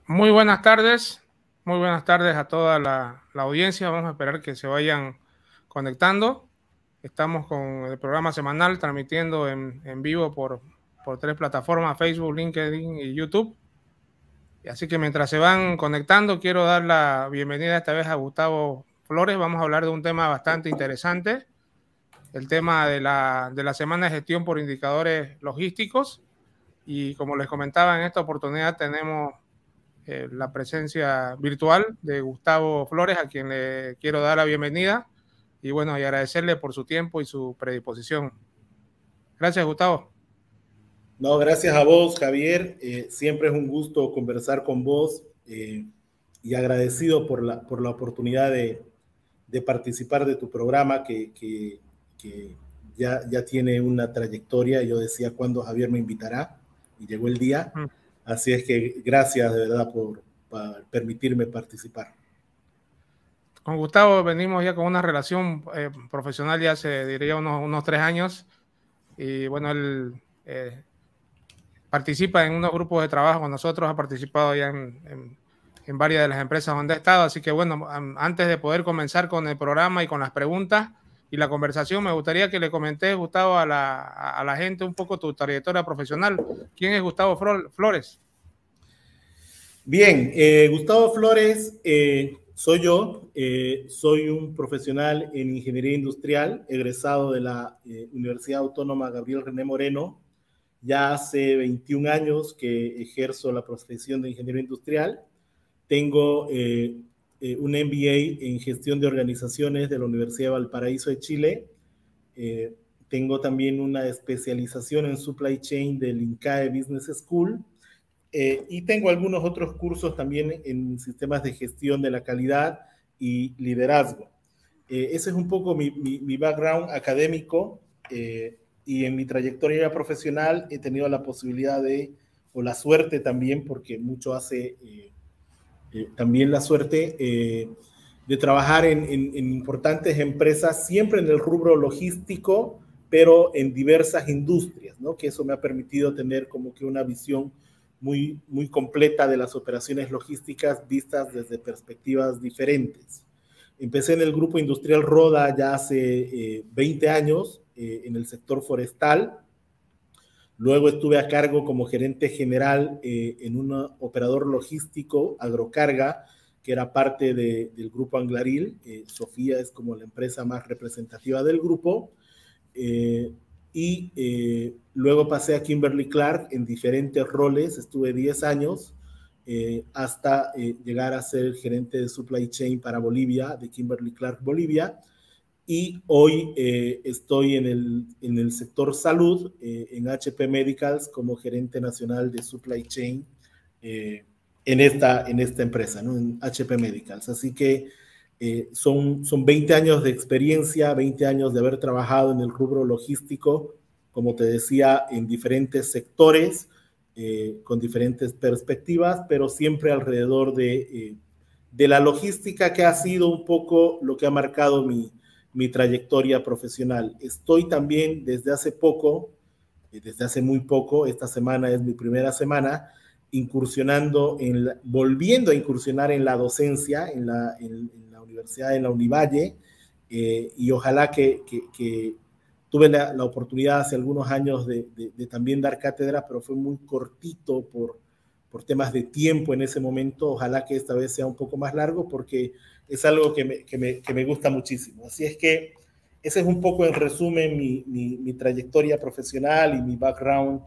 Muy buenas tardes a toda la audiencia. Vamos a esperar que se vayan conectando. Estamos con el programa semanal transmitiendo en vivo por 3 plataformas: Facebook, LinkedIn y YouTube. Así que mientras se van conectando, quiero dar la bienvenida esta vez a Gustavo Flores. Vamos a hablar de un tema bastante interesante, el tema de la semana de gestión por indicadores logísticos. Y como les comentaba, en esta oportunidad tenemos la presencia virtual de Gustavo Flores, a quien le quiero dar la bienvenida y bueno, y agradecerle por su tiempo y su predisposición. Gracias, Gustavo. No, gracias a vos, Javier. Siempre es un gusto conversar con vos y agradecido por la oportunidad de participar de tu programa que ya tiene una trayectoria. Yo decía cuándo Javier me invitará y llegó el día. Así es que gracias de verdad por permitirme participar. Con Gustavo venimos ya con una relación profesional ya hace, diría, unos 3 años. Y bueno, él participa en unos grupos de trabajo con nosotros, ha participado ya en varias de las empresas donde ha estado. Así que bueno, antes de poder comenzar con el programa y con las preguntas y la conversación, me gustaría que le comenté, Gustavo, a la gente un poco tu trayectoria profesional. ¿Quién es Gustavo Flores? Bien, Gustavo Flores, soy yo, soy un profesional en ingeniería industrial, egresado de la Universidad Autónoma Gabriel René Moreno. Ya hace 21 años que ejerzo la profesión de ingeniero industrial. Tengo un MBA en gestión de organizaciones de la Universidad de Valparaíso de Chile. Tengo también una especialización en supply chain del INCAE Business School. Y tengo algunos otros cursos también en sistemas de gestión de la calidad y liderazgo. Ese es un poco mi background académico. Y en mi trayectoria profesional he tenido la posibilidad o la suerte también, porque mucho hace también la suerte, de trabajar en importantes empresas, siempre en el rubro logístico, pero en diversas industrias, ¿no? Que eso me ha permitido tener como que una visión muy completa de las operaciones logísticas vistas desde perspectivas diferentes. Empecé en el grupo industrial Roda ya hace 20 años en el sector forestal. Luego estuve a cargo como gerente general en un operador logístico, Agrocarga, que era parte del grupo Anglaril. Sofía es como la empresa más representativa del grupo. Luego pasé a Kimberly Clark en diferentes roles, estuve 10 años hasta llegar a ser gerente de supply chain para Bolivia, de Kimberly Clark Bolivia. Y hoy estoy en el sector salud, en HP Medicals, como gerente nacional de supply chain en esta empresa, ¿no? En HP Medicals. Así que son 20 años de experiencia, 20 años de haber trabajado en el rubro logístico, como te decía, en diferentes sectores, con diferentes perspectivas, pero siempre alrededor de la logística, que ha sido un poco lo que ha marcado mi trayectoria profesional. Estoy también desde hace poco, desde hace muy poco, esta semana es mi primera semana, volviendo a incursionar en la docencia, en la universidad, en la Univalle, y ojalá que tuve la oportunidad hace algunos años de también dar cátedra, pero fue muy cortito por temas de tiempo en ese momento. Ojalá que esta vez sea un poco más largo, porque es algo que me gusta muchísimo. Así es que ese es un poco en resumen mi trayectoria profesional y mi background,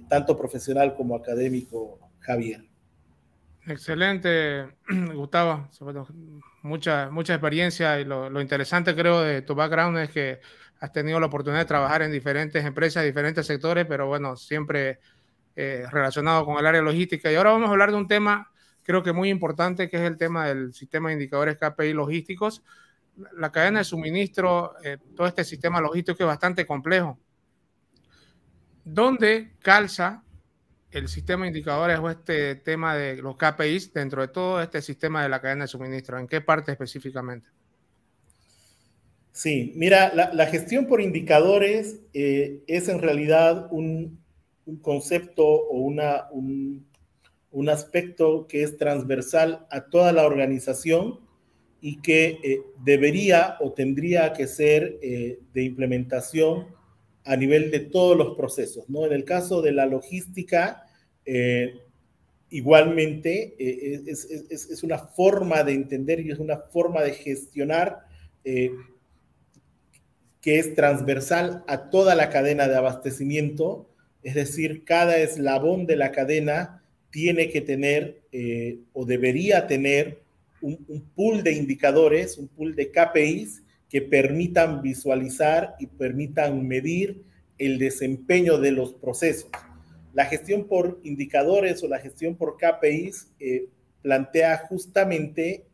tanto profesional como académico, Javier. Excelente, Gustavo. Mucha experiencia, y lo interesante, creo, de tu background es que has tenido la oportunidad de trabajar en diferentes empresas, diferentes sectores, pero bueno, siempre relacionado con el área logística. Y ahora vamos a hablar de un tema, creo que muy importante, que es el tema del sistema de indicadores KPI logísticos. La cadena de suministro, todo este sistema logístico es bastante complejo. ¿Dónde calza el sistema de indicadores o este tema de los KPIs dentro de todo este sistema de la cadena de suministro? ¿En qué parte específicamente? Sí, mira, la gestión por indicadores es en realidad un concepto o un un aspecto que es transversal a toda la organización y que debería o tendría que ser de implementación a nivel de todos los procesos, ¿no? En el caso de la logística, igualmente es una forma de entender y es una forma de gestionar que es transversal a toda la cadena de abastecimiento, es decir, cada eslabón de la cadena tiene que tener o debería tener un pool de indicadores, un pool de KPIs que permitan visualizar y permitan medir el desempeño de los procesos. La gestión por indicadores o la gestión por KPIs plantea justamente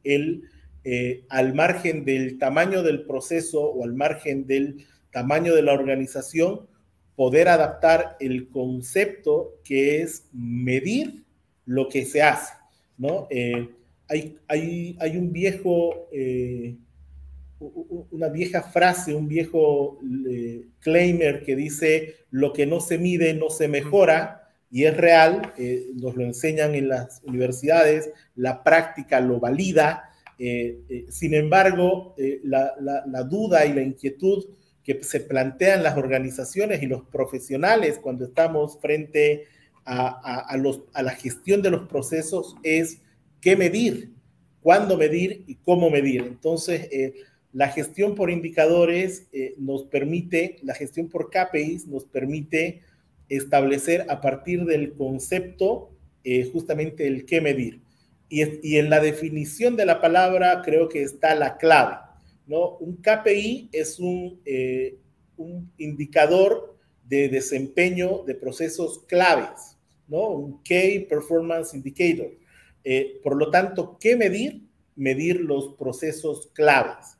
al margen del tamaño del proceso o al margen del tamaño de la organización, poder adaptar el concepto que es medir lo que se hace, ¿no? Hay un viejo, una vieja frase, un viejo claimer que dice: lo que no se mide no se mejora, y es real, nos lo enseñan en las universidades, la práctica lo valida. Sin embargo, la duda y la inquietud que se plantean las organizaciones y los profesionales cuando estamos frente a la gestión de los procesos es qué medir, cuándo medir y cómo medir. Entonces, la gestión por indicadores nos permite, la gestión por KPIs nos permite establecer a partir del concepto justamente el qué medir. Y en la definición de la palabra creo que está la clave, ¿no? Un KPI es un indicador de desempeño de procesos claves, ¿no? Un Key Performance Indicator. Por lo tanto, ¿qué medir? Medir los procesos claves.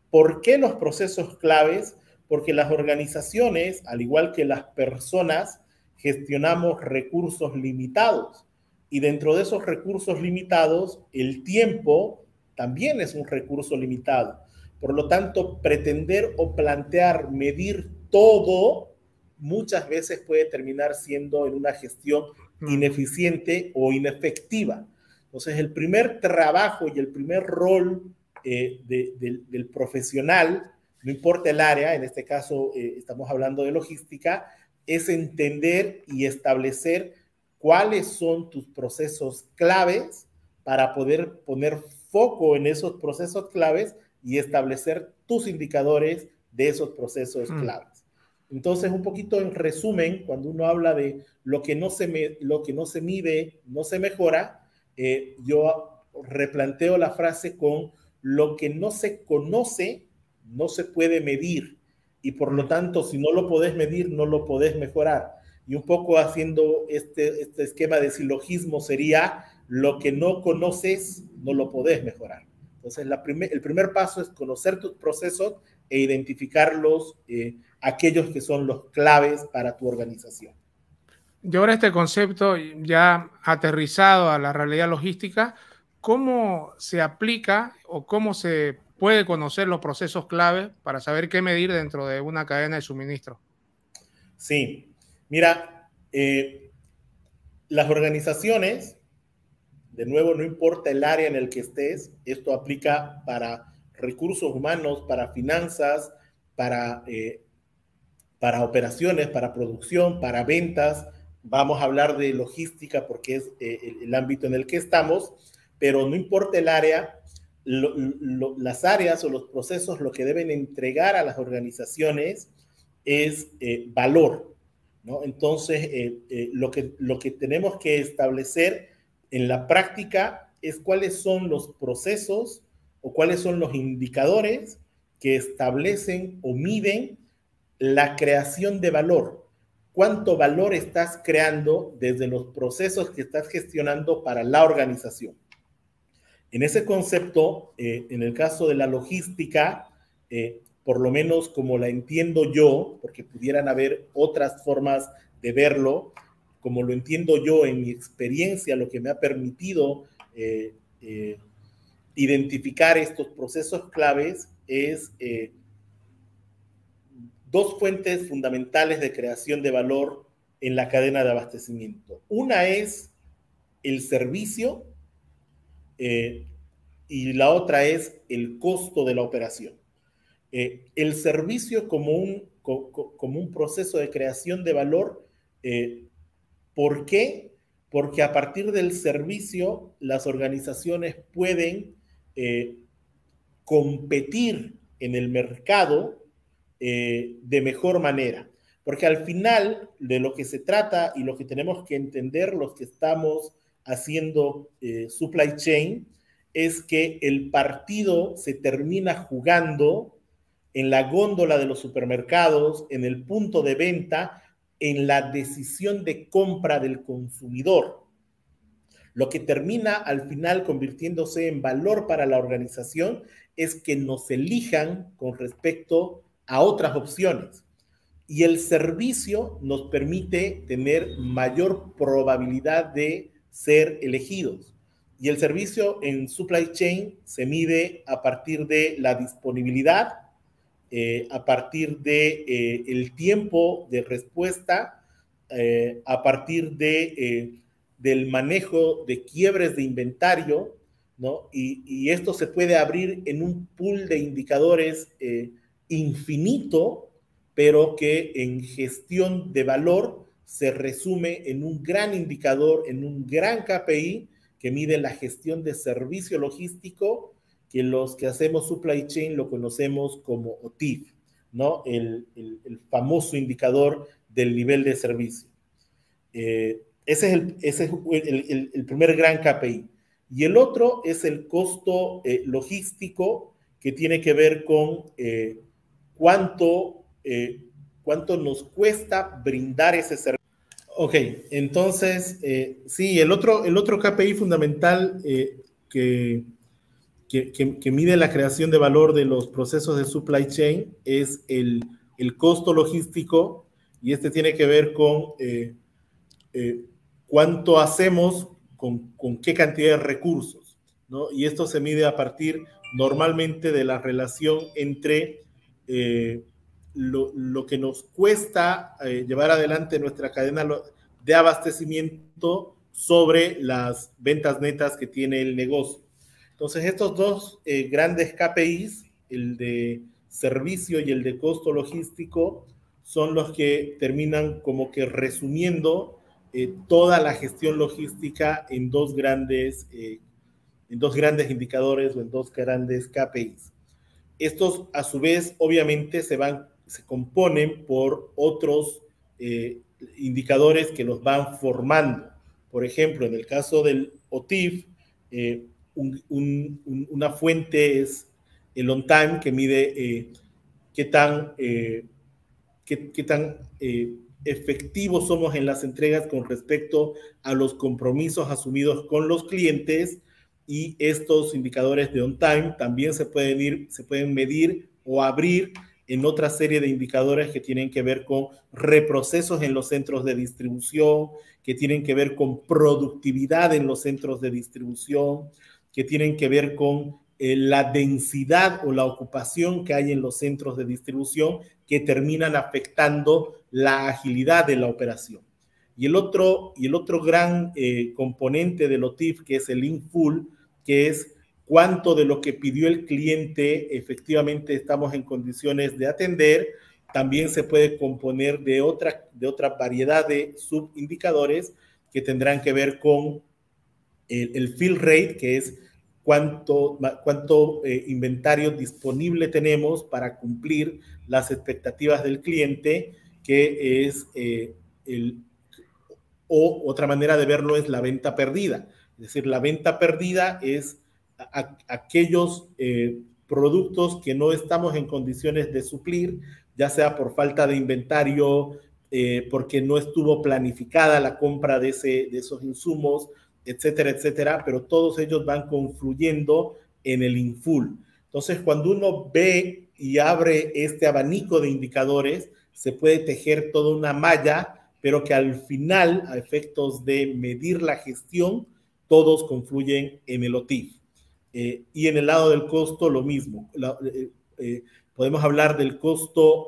¿Por qué los procesos claves? Porque las organizaciones, al igual que las personas, gestionamos recursos limitados. Y dentro de esos recursos limitados, el tiempo también es un recurso limitado. Por lo tanto, pretender o plantear medir todo muchas veces puede terminar siendo en una gestión ineficiente o inefectiva. Entonces, el primer trabajo y el primer rol del profesional, no importa el área, en este caso estamos hablando de logística, es entender y establecer cuáles son tus procesos claves para poder poner foco en esos procesos claves y establecer tus indicadores de esos procesos claves. Entonces, un poquito en resumen, cuando uno habla de lo que no se mide, no se mejora, yo replanteo la frase con: lo que no se conoce no se puede medir, y por lo tanto, si no lo podés medir, no lo podés mejorar. Y un poco haciendo este esquema de silogismo sería: lo que no conoces no lo podés mejorar. Entonces, el primer paso es conocer tus procesos e identificarlos, aquellos que son los claves para tu organización. Y ahora este concepto ya aterrizado a la realidad logística, ¿cómo se aplica o cómo se puede conocer los procesos clave para saber qué medir dentro de una cadena de suministro? Sí, mira, las organizaciones, de nuevo, no importa el área en el que estés, esto aplica para recursos humanos, para finanzas, para operaciones, para producción, para ventas. Vamos a hablar de logística porque es el ámbito en el que estamos, pero no importa el área, las áreas o los procesos lo que deben entregar a las organizaciones es valor, ¿no? Entonces, lo que tenemos que establecer en la práctica es cuáles son los procesos o cuáles son los indicadores que establecen o miden la creación de valor. ¿Cuánto valor estás creando desde los procesos que estás gestionando para la organización? En ese concepto, en el caso de la logística, por lo menos como la entiendo yo, porque pudieran haber otras formas de verlo, como lo entiendo yo en mi experiencia, lo que me ha permitido identificar estos procesos claves es dos fuentes fundamentales de creación de valor en la cadena de abastecimiento. Una es el servicio y la otra es el costo de la operación. El servicio como un proceso de creación de valor, ¿por qué? Porque a partir del servicio las organizaciones pueden competir en el mercado de mejor manera. Porque al final de lo que se trata y lo que tenemos que entender los que estamos haciendo supply chain es que el partido se termina jugando en la góndola de los supermercados, en el punto de venta, en la decisión de compra del consumidor. Lo que termina al final convirtiéndose en valor para la organización es que nos elijan con respecto a otras opciones. Y el servicio nos permite tener mayor probabilidad de ser elegidos. Y el servicio en supply chain se mide a partir de la disponibilidad, a partir de el tiempo de respuesta, a partir de del manejo de quiebres de inventario, ¿no? Y esto se puede abrir en un pool de indicadores infinito, pero que en gestión de valor se resume en un gran indicador, en un gran KPI que mide la gestión de servicio logístico, que los que hacemos supply chain lo conocemos como OTIF, ¿no? El famoso indicador del nivel de servicio. Ese es el primer gran KPI. Y el otro es el costo logístico, que tiene que ver con cuánto nos cuesta brindar ese servicio. Ok, entonces, sí, el otro KPI fundamental que mide la creación de valor de los procesos de supply chain es el costo logístico, y este tiene que ver con cuánto hacemos con qué cantidad de recursos, ¿no? Y esto se mide a partir normalmente de la relación entre lo que nos cuesta llevar adelante nuestra cadena de abastecimiento sobre las ventas netas que tiene el negocio. Entonces, estos dos grandes KPIs, el de servicio y el de costo logístico, son los que terminan como que resumiendo toda la gestión logística en dos grandes indicadores o en dos grandes KPIs. Estos, a su vez, obviamente se componen por otros indicadores que los van formando. Por ejemplo, en el caso del OTIF, una fuente es el on time, que mide qué tan efectivos somos en las entregas con respecto a los compromisos asumidos con los clientes, y estos indicadores de on time también se pueden medir o abrir en otra serie de indicadores que tienen que ver con reprocesos en los centros de distribución, que tienen que ver con productividad en los centros de distribución, que tienen que ver con la densidad o la ocupación que hay en los centros de distribución, que terminan afectando la agilidad de la operación. Y el otro gran componente del OTIF, que es el in-full, que es cuánto de lo que pidió el cliente efectivamente estamos en condiciones de atender, también se puede componer de otra variedad de subindicadores que tendrán que ver con el fill rate, que es cuánto inventario disponible tenemos para cumplir las expectativas del cliente, que es otra manera de verlo es la venta perdida. Es decir, la venta perdida es aquellos productos que no estamos en condiciones de suplir, ya sea por falta de inventario, porque no estuvo planificada la compra de esos insumos, etcétera, etcétera, pero todos ellos van confluyendo en el in-full. Entonces, cuando uno ve y abre este abanico de indicadores, se puede tejer toda una malla, pero que al final, a efectos de medir la gestión, todos confluyen en el OTIF. Y en el lado del costo, lo mismo. Podemos hablar del costo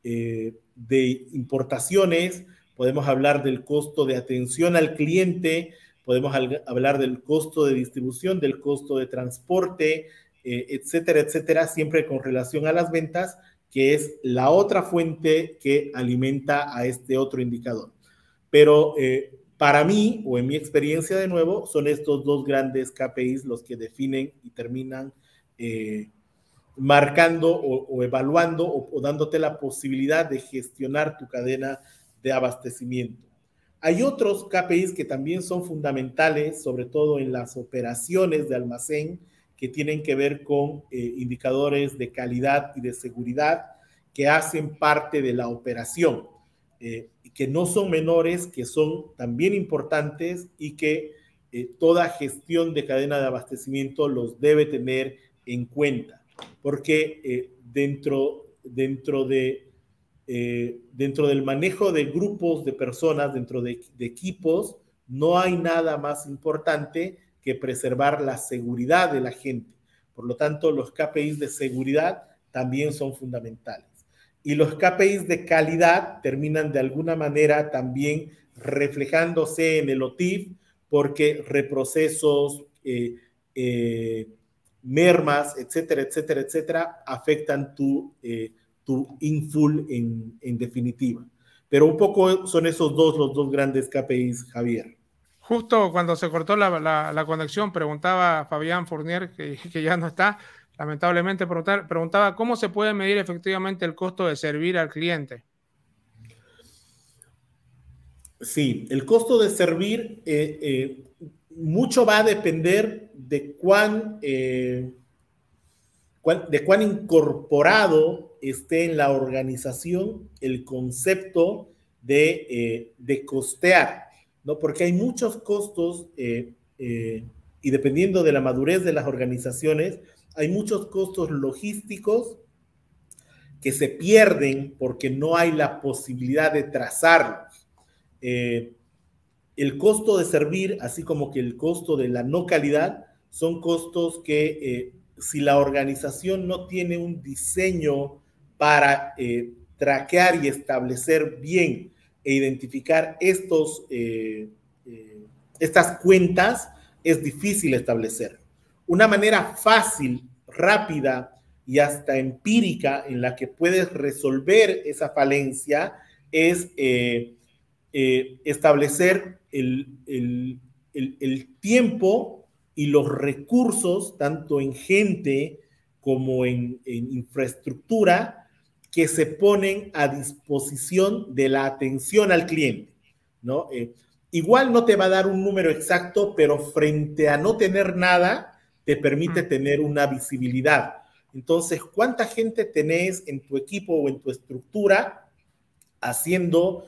de importaciones, podemos hablar del costo de atención al cliente, podemos hablar del costo de distribución, del costo de transporte, etcétera, etcétera, siempre con relación a las ventas, que es la otra fuente que alimenta a este otro indicador. Pero para mí, o en mi experiencia de nuevo, son estos dos grandes KPIs los que definen y terminan marcando o evaluando o dándote la posibilidad de gestionar tu cadena de abastecimiento. Hay otros KPIs que también son fundamentales, sobre todo en las operaciones de almacén, que tienen que ver con indicadores de calidad y de seguridad que hacen parte de la operación, que no son menores, que son también importantes y que toda gestión de cadena de abastecimiento los debe tener en cuenta, porque dentro del manejo de grupos de personas, dentro de equipos, no hay nada más importante que preservar la seguridad de la gente. Por lo tanto, los KPIs de seguridad también son fundamentales. Y los KPIs de calidad terminan de alguna manera también reflejándose en el OTIF, porque reprocesos, mermas, etcétera, etcétera, etcétera, afectan tu in-full en definitiva. Pero un poco son esos los dos grandes KPIs, Javier. Justo cuando se cortó la conexión, preguntaba Fabián Fournier, que ya no está, lamentablemente, preguntaba cómo se puede medir efectivamente el costo de servir al cliente. Sí, el costo de servir mucho va a depender de cuán incorporado esté en la organización el concepto de costear, ¿no? Porque hay muchos costos y dependiendo de la madurez de las organizaciones, hay muchos costos logísticos que se pierden porque no hay la posibilidad de trazarlos. El costo de servir, así como que el costo de la no calidad, son costos que si la organización no tiene un diseño para traquear y establecer bien e identificar estas cuentas, es difícil establecer. Una manera fácil, rápida y hasta empírica en la que puedes resolver esa falencia es establecer el tiempo y los recursos, tanto en gente como en infraestructura, que se ponen a disposición de la atención al cliente, ¿no? Igual no te va a dar un número exacto, pero frente a no tener nada, te permite tener una visibilidad. Entonces, ¿cuánta gente tenés en tu equipo o en tu estructura haciendo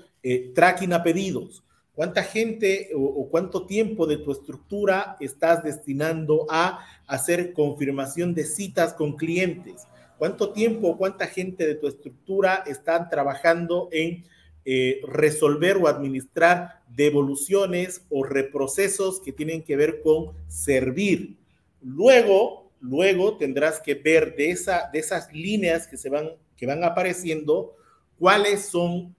tracking a pedidos? ¿Cuánta gente o cuánto tiempo de tu estructura estás destinando a hacer confirmación de citas con clientes? ¿Cuánto tiempo o cuánta gente de tu estructura están trabajando en resolver o administrar devoluciones o reprocesos que tienen que ver con servir? Luego tendrás que ver de esas líneas que van apareciendo, cuáles son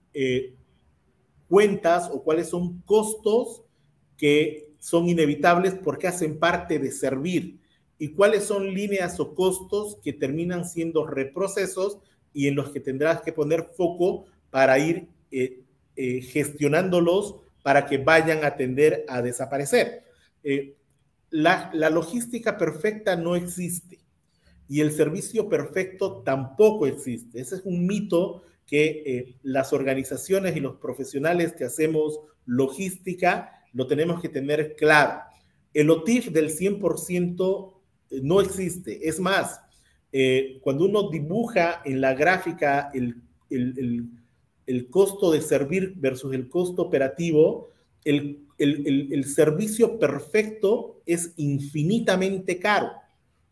cuentas o cuáles son costos que son inevitables porque hacen parte de servir y cuáles son líneas o costos que terminan siendo reprocesos y en los que tendrás que poner foco para ir gestionándolos para que vayan a tender a desaparecer. La logística perfecta no existe y el servicio perfecto tampoco existe. Ese es un mito que las organizaciones y los profesionales que hacemos logística lo tenemos que tener claro. El OTIF del 100% no existe. Es más, cuando uno dibuja en la gráfica el costo de servir versus el costo operativo, el servicio perfecto es infinitamente caro.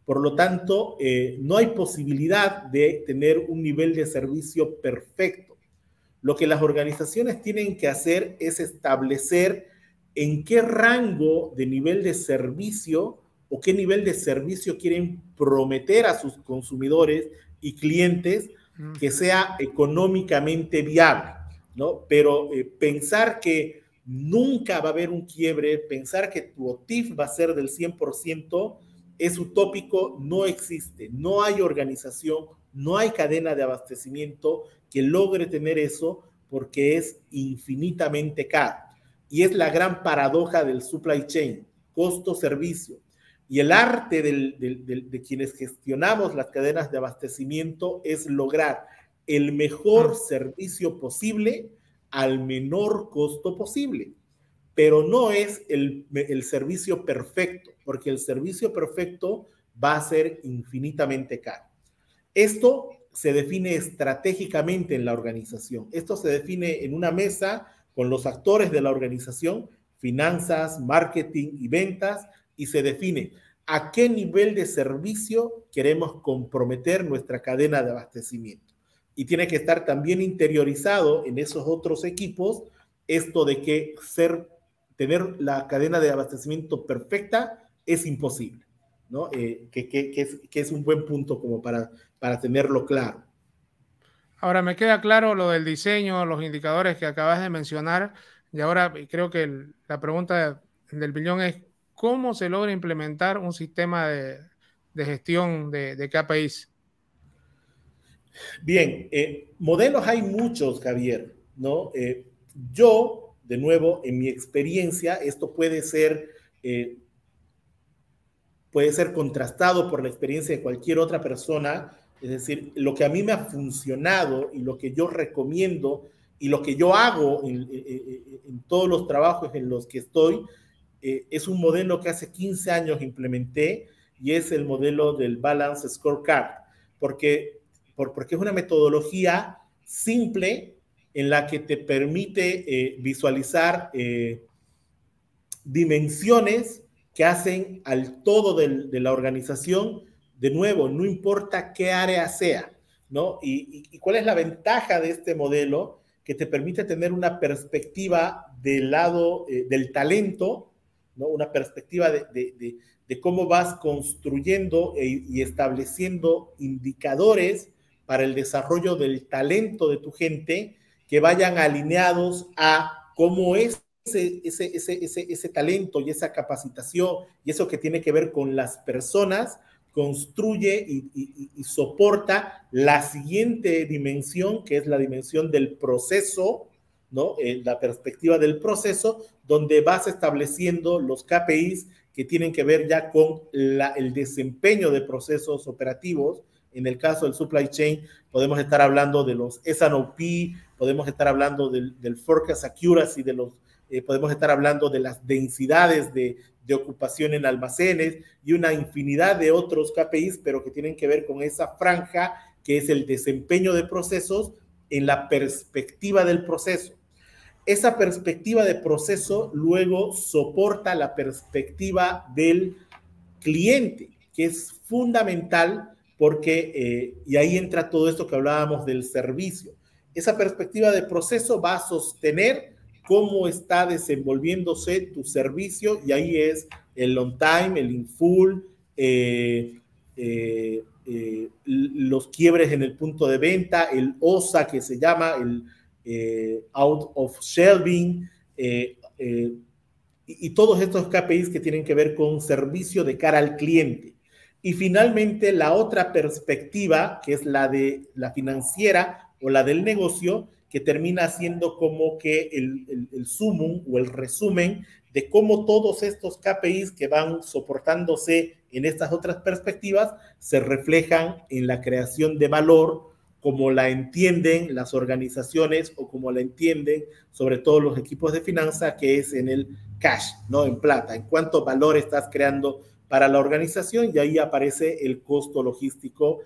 Por lo tanto, no hay posibilidad de tener un nivel de servicio perfecto. Lo que las organizaciones tienen que hacer es establecer en qué rango de nivel de servicio o qué nivel de servicio quieren prometer a sus consumidores y clientes que sea económicamente viable, ¿no? Pero pensar que nunca va a haber un quiebre. Pensar que tu OTIF va a ser del 100% es utópico, no existe. No hay organización, no hay cadena de abastecimiento que logre tener eso porque es infinitamente caro. Y es la gran paradoja del supply chain, costo-servicio. Y el arte de quienes gestionamos las cadenas de abastecimiento es lograr el mejor servicio posible al menor costo posible. Pero no es el servicio perfecto, porque el servicio perfecto va a ser infinitamente caro. Esto se define estratégicamente en la organización. Esto se define en una mesa con los actores de la organización, finanzas, marketing y ventas, y se define a qué nivel de servicio queremos comprometer nuestra cadena de abastecimiento. Y tiene que estar también interiorizado en esos otros equipos esto de que tener la cadena de abastecimiento perfecta es imposible, ¿no? Que es un buen punto como para tenerlo claro. Ahora me queda claro lo del diseño, los indicadores que acabas de mencionar, y ahora creo que la pregunta del billón es ¿cómo se logra implementar un sistema de gestión de KPIs? Bien, modelos hay muchos, Javier, ¿no? Yo, de nuevo, en mi experiencia, esto puede ser contrastado por la experiencia de cualquier otra persona. Es decir, lo que a mí me ha funcionado y lo que yo recomiendo y lo que yo hago en todos los trabajos en los que estoy, es un modelo que hace 15 años implementé y es el modelo del Balance Scorecard, porque es una metodología simple en la que te permite visualizar dimensiones que hacen al todo de la organización. De nuevo, no importa qué área sea, ¿no? ¿Y cuál es la ventaja de este modelo? Que te permite tener una perspectiva del lado del talento, ¿no? Una perspectiva de cómo vas construyendo y estableciendo indicadores para el desarrollo del talento de tu gente que vayan alineados a cómo es ese talento y esa capacitación y eso que tiene que ver con las personas construye y soporta la siguiente dimensión, que es la dimensión del proceso, ¿no? La perspectiva del proceso, donde vas estableciendo los KPIs que tienen que ver ya con el desempeño de procesos operativos. En el caso del supply chain, podemos estar hablando de los S&OP, podemos estar hablando del forecast accuracy, podemos estar hablando de las densidades de ocupación en almacenes y una infinidad de otros KPIs, pero que tienen que ver con esa franja que es el desempeño de procesos en la perspectiva del proceso. Esa perspectiva de proceso luego soporta la perspectiva del cliente, que es fundamental porque, y ahí entra todo esto que hablábamos del servicio. Esa perspectiva de proceso va a sostener cómo está desenvolviéndose tu servicio, y ahí es el on time, el in full, los quiebres en el punto de venta, el OSA que se llama, el out of shelving, y todos estos KPIs que tienen que ver con servicio de cara al cliente. Y finalmente la otra perspectiva, que es la de la financiera o la del negocio, que termina siendo como que el sumum o el resumen de cómo todos estos KPIs que van soportándose en estas otras perspectivas se reflejan en la creación de valor, como la entienden las organizaciones o como la entienden sobre todo los equipos de finanzas, que es en el cash, ¿no? En plata, en cuánto valor estás creando para la organización, y ahí aparece el costo logístico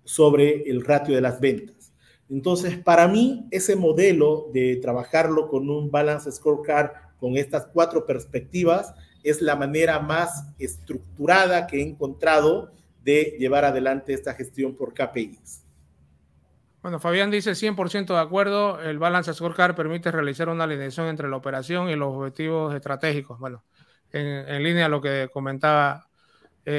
sobre el ratio de las ventas. Entonces, para mí, ese modelo de trabajarlo con un Balance Scorecard, con estas 4 perspectivas, es la manera más estructurada que he encontrado de llevar adelante esta gestión por KPIs. Bueno, Fabián dice 100% de acuerdo, el Balance Scorecard permite realizar una alineación entre la operación y los objetivos estratégicos. Bueno, en línea a lo que comentaba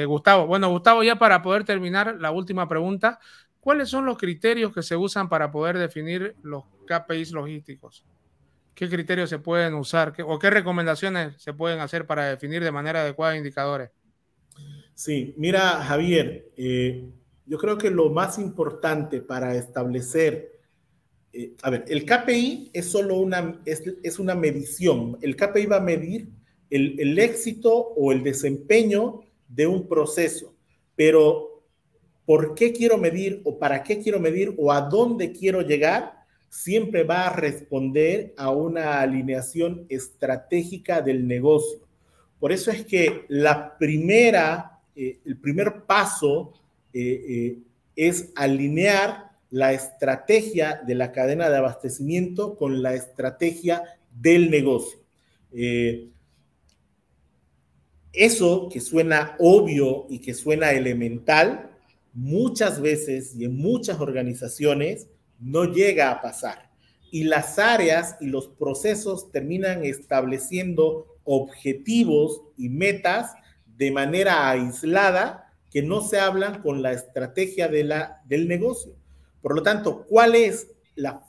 Gustavo. Bueno, Gustavo, ya para poder terminar, la última pregunta. ¿Cuáles son los criterios que se usan para poder definir los KPIs logísticos? ¿Qué criterios se pueden usar o qué recomendaciones se pueden hacer para definir de manera adecuada indicadores? Sí, mira, Javier, yo creo que lo más importante para establecer, a ver, el KPI es solo es una medición. El KPI va a medir el éxito o el desempeño de un proceso, pero ¿por qué quiero medir o para qué quiero medir o a dónde quiero llegar? Siempre va a responder a una alineación estratégica del negocio. Por eso es que el primer paso es alinear la estrategia de la cadena de abastecimiento con la estrategia del negocio. Eso que suena obvio y que suena elemental, muchas veces y en muchas organizaciones no llega a pasar. Y las áreas y los procesos terminan estableciendo objetivos y metas de manera aislada que no se hablan con la estrategia del negocio. Por lo tanto, ¿cuál es la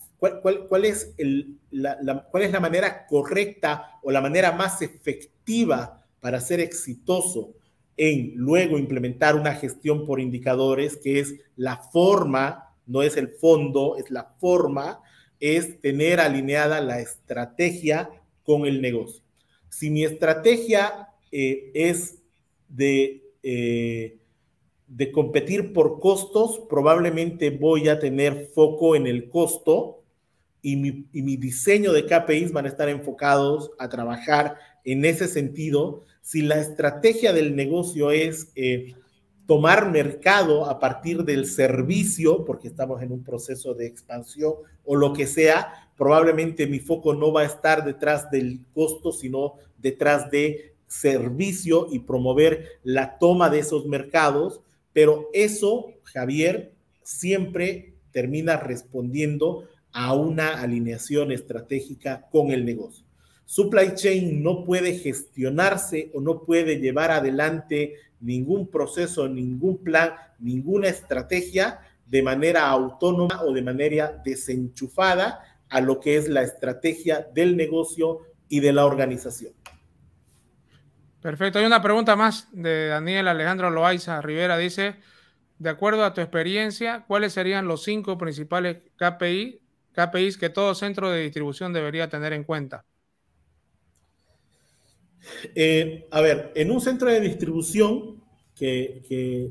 manera correcta o la manera más efectiva para ser exitoso en luego implementar una gestión por indicadores, que es la forma, no es el fondo, es la forma, es tener alineada la estrategia con el negocio? Si mi estrategia es de competir por costos, probablemente voy a tener foco en el costo y mi diseño de KPIs van a estar enfocados a trabajar en ese sentido. Si la estrategia del negocio es tomar mercado a partir del servicio, porque estamos en un proceso de expansión o lo que sea, probablemente mi foco no va a estar detrás del costo, sino detrás de servicio y promover la toma de esos mercados. Pero eso, Javier, siempre termina respondiendo a una alineación estratégica con el negocio. Supply chain no puede gestionarse o no puede llevar adelante ningún proceso, ningún plan, ninguna estrategia de manera autónoma o de manera desenchufada a lo que es la estrategia del negocio y de la organización. Perfecto. Hay una pregunta más de Daniel Alejandro Loaiza Rivera. Dice, de acuerdo a tu experiencia, ¿cuáles serían los 5 principales KPIs que todo centro de distribución debería tener en cuenta? A ver, en un centro de distribución que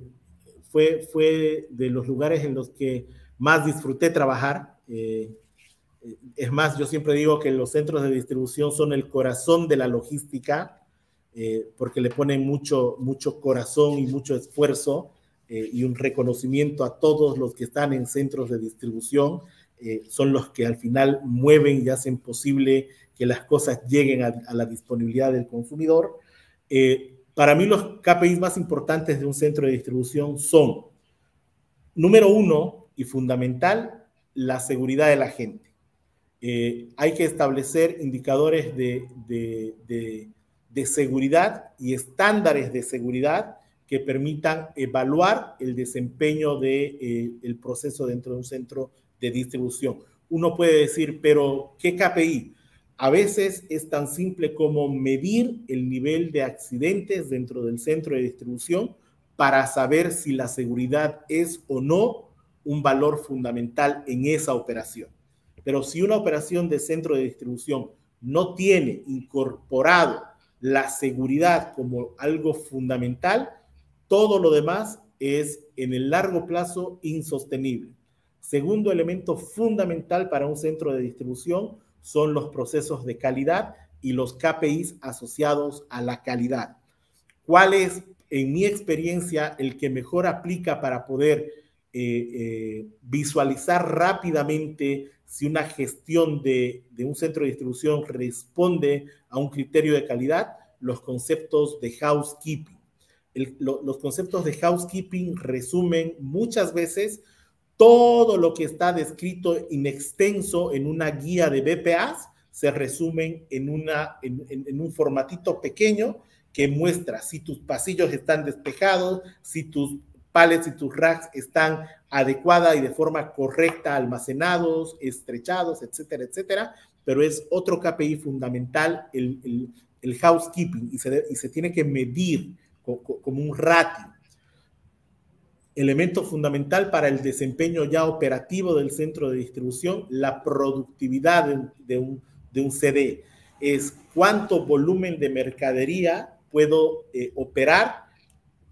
fue de los lugares en los que más disfruté trabajar, es más, yo siempre digo que los centros de distribución son el corazón de la logística, porque le ponen mucho corazón y mucho esfuerzo y un reconocimiento a todos los que están en centros de distribución. Son los que al final mueven y hacen posible que las cosas lleguen a la disponibilidad del consumidor. Para mí los KPIs más importantes de un centro de distribución son, número 1 y fundamental, la seguridad de la gente. Hay que establecer indicadores de seguridad y estándares de seguridad que permitan evaluar el desempeño del proceso dentro de un centro de distribución. Uno puede decir, pero ¿qué KPI? A veces es tan simple como medir el nivel de accidentes dentro del centro de distribución para saber si la seguridad es o no un valor fundamental en esa operación. Pero si una operación de centro de distribución no tiene incorporado la seguridad como algo fundamental, todo lo demás es en el largo plazo insostenible. Segundo elemento fundamental para un centro de distribución son los procesos de calidad y los KPIs asociados a la calidad. ¿Cuál es, en mi experiencia, el que mejor aplica para poder visualizar rápidamente si una gestión de un centro de distribución responde a un criterio de calidad? Los conceptos de housekeeping. Los conceptos de housekeeping resumen muchas veces todo lo que está descrito in extenso en una guía de BPAs, se resumen en un formatito pequeño que muestra si tus pasillos están despejados, si tus pallets y tus racks están adecuada y de forma correcta almacenados, estrechados, etcétera, etcétera. pero es otro KPI fundamental, el housekeeping, y se tiene que medir como un ratio. Elemento fundamental para el desempeño ya operativo del centro de distribución, la productividad de un CD. Es cuánto volumen de mercadería puedo operar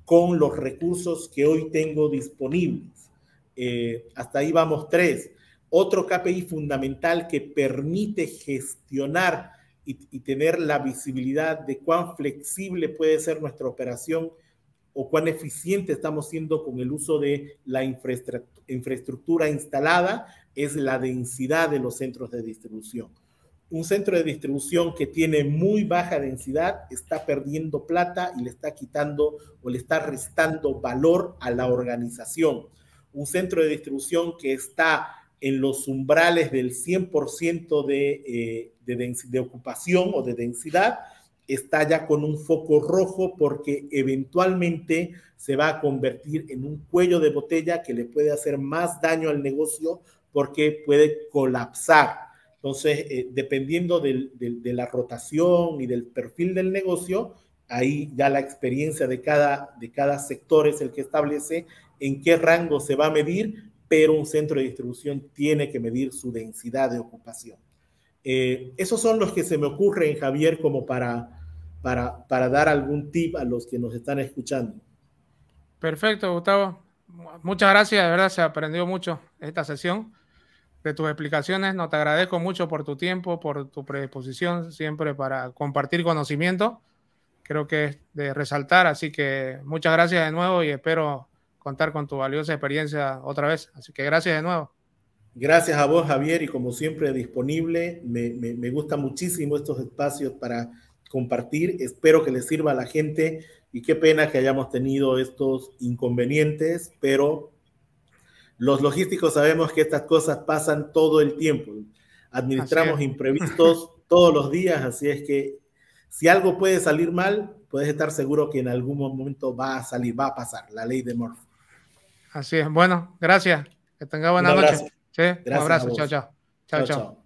con los recursos que hoy tengo disponibles. Hasta ahí vamos 3. Otro KPI fundamental que permite gestionar y tener la visibilidad de cuán flexible puede ser nuestra operación o cuán eficiente estamos siendo con el uso de la infraestructura instalada, es la densidad de los centros de distribución. Un centro de distribución que tiene muy baja densidad está perdiendo plata y le está quitando o le está restando valor a la organización. Un centro de distribución que está en los umbrales del 100% de ocupación o de densidad, está ya con un foco rojo porque eventualmente se va a convertir en un cuello de botella que le puede hacer más daño al negocio porque puede colapsar. Entonces, dependiendo de la rotación y del perfil del negocio, ahí ya la experiencia de cada sector es el que establece en qué rango se va a medir, pero un centro de distribución tiene que medir su densidad de ocupación. Esos son los que se me ocurren, Javier, como para dar algún tip a los que nos están escuchando. Perfecto, Gustavo. Muchas gracias, de verdad se aprendió mucho esta sesión de tus explicaciones. No, te agradezco mucho por tu tiempo, por tu predisposición siempre para compartir conocimiento. Creo que es de resaltar, así que muchas gracias de nuevo y espero contar con tu valiosa experiencia otra vez. Así que gracias de nuevo. Gracias a vos, Javier, y como siempre disponible. Me gustan muchísimo estos espacios para compartir. Espero que les sirva a la gente y qué pena que hayamos tenido estos inconvenientes, pero los logísticos sabemos que estas cosas pasan todo el tiempo. Administramos imprevistos todos los días, así es que si algo puede salir mal, puedes estar seguro que en algún momento va a salir, va a pasar, la ley de Murphy. Así es. Bueno, gracias. Que tenga buena noche. Sí, un abrazo. Chao, chao. Chao, chao.